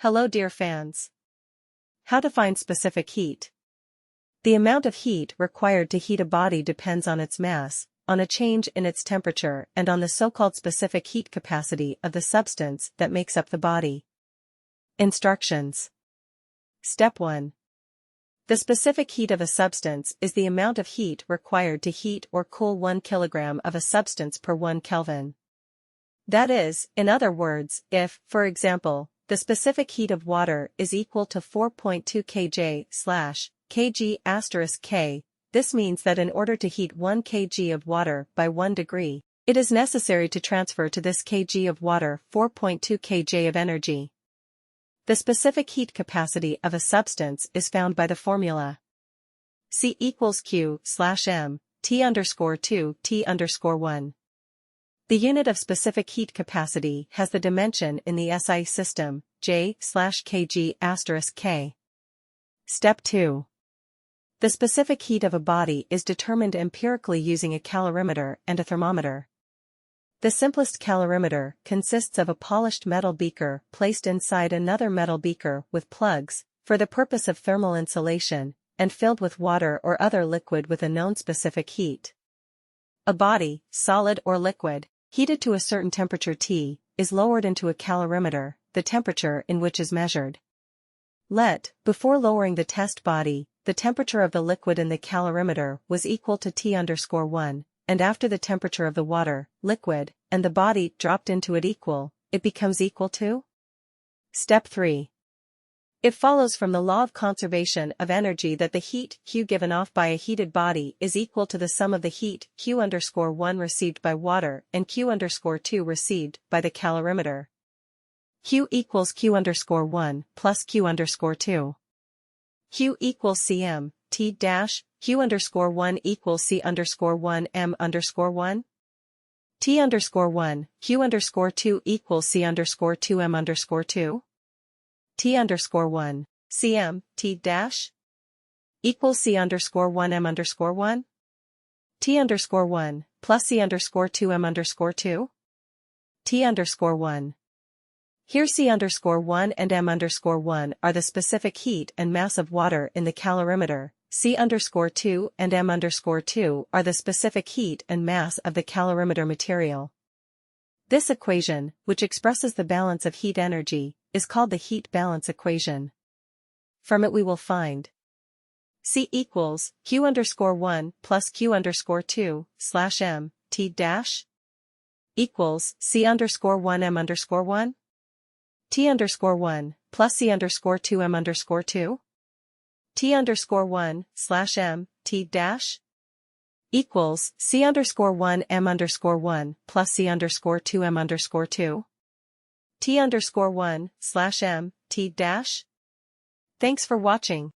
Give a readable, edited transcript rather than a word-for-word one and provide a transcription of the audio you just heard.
Hello dear fans. How to find specific heat. The amount of heat required to heat a body depends on its mass, on a change in its temperature and on the so-called specific heat capacity of the substance that makes up the body. Instructions. Step 1. The specific heat of a substance is the amount of heat required to heat or cool 1 kilogram of a substance per 1 Kelvin. That is, in other words, if, for example, the specific heat of water is equal to 4.2 kJ/kg*K, this means that in order to heat 1 kg of water by 1 degree, it is necessary to transfer to this kg of water 4.2 kJ of energy. The specific heat capacity of a substance is found by the formula C equals Q/m, T_2 T_1. The unit of specific heat capacity has the dimension in the SI system, J/kg*K. Step 2. The specific heat of a body is determined empirically using a calorimeter and a thermometer. The simplest calorimeter consists of a polished metal beaker placed inside another metal beaker with plugs, for the purpose of thermal insulation, and filled with water or other liquid with a known specific heat. A body, solid or liquid, heated to a certain temperature T, is lowered into a calorimeter, the temperature in which is measured. Before lowering the test body, the temperature of the liquid in the calorimeter was equal to T_1, and after the temperature of the water, liquid, and the body dropped into it becomes equal to? Step 3. It follows from the law of conservation of energy that the heat Q given off by a heated body is equal to the sum of the heat Q_1 received by water and Q_2 received by the calorimeter. Q equals Q_1 plus Q_2. Q equals Cm, T dash, Q_1 equals C_1 M_1. T_1, Q_2 equals C_2 M_2. T_1, Cm, T dash equals C_1 M_1. T_1 plus C_2 M_2. T_1. Here C_1 and M_1 are the specific heat and mass of water in the calorimeter, C_2 and M_2 are the specific heat and mass of the calorimeter material. This equation, which expresses the balance of heat energy, is called the heat balance equation. From it we will find C equals Q_1 plus Q_2 slash M, T dash equals C_1 M_1. T_1 plus C_2 M_2. T_1 slash M, T dash equals C_1 M_1 plus C_2 M_2. T_1 slash M, T dash. Thanks for watching.